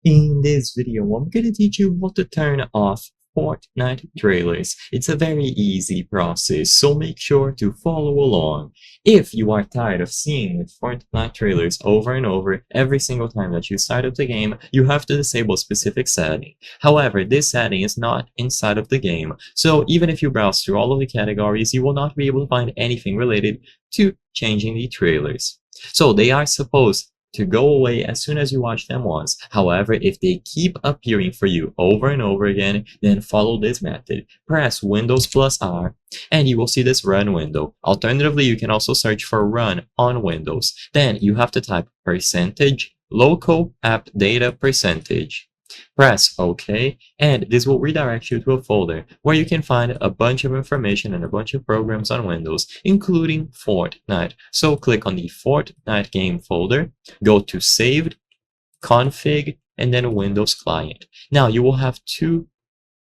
In this video, I'm going to teach you how to turn off Fortnite trailers. It's a very easy process, so make sure to follow along. If you are tired of seeing Fortnite trailers over and over every single time that you start up the game, you have to disable a specific setting. However, this setting is not inside of the game, so even if you browse through all of the categories, you will not be able to find anything related to changing the trailers. So they are supposed to go away as soon as you watch them once. However, if they keep appearing for you over and over again, then follow this method. Press Windows plus R and you will see this run window. Alternatively, you can also search for run on Windows. Then you have to type percentage local app data percentage. Press OK, and this will redirect you to a folder where you can find a bunch of information and a bunch of programs on Windows, including Fortnite. So click on the Fortnite game folder, go to Saved, Config, and then Windows Client. Now you will have two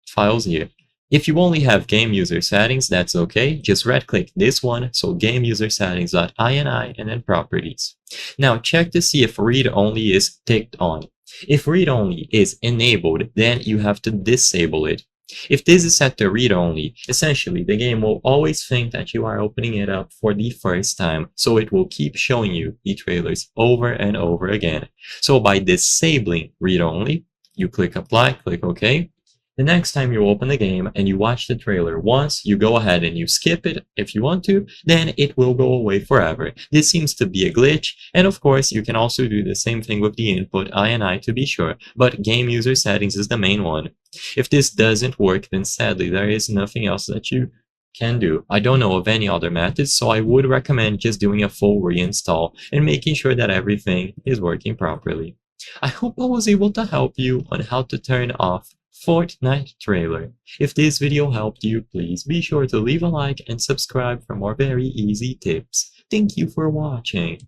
files here. If you only have game user settings, that's okay. Just right click this one, so game user settings.ini and then properties. Now check to see if read only is ticked on. If read only is enabled, then you have to disable it. If this is set to read only, essentially the game will always think that you are opening it up for the first time, so it will keep showing you the trailers over and over again. So by disabling read only, you click apply, click OK. The next time you open the game and you watch the trailer once, you go ahead and you skip it if you want to, then it will go away forever. This seems to be a glitch, and of course you can also do the same thing with the input INI to be sure, but game user settings is the main one. If this doesn't work, then sadly there is nothing else that you can do. I don't know of any other methods, so I would recommend just doing a full reinstall and making sure that everything is working properly. I hope I was able to help you on how to turn off Fortnite trailer. If this video helped you, please be sure to leave a like and subscribe for more very easy tips. Thank you for watching.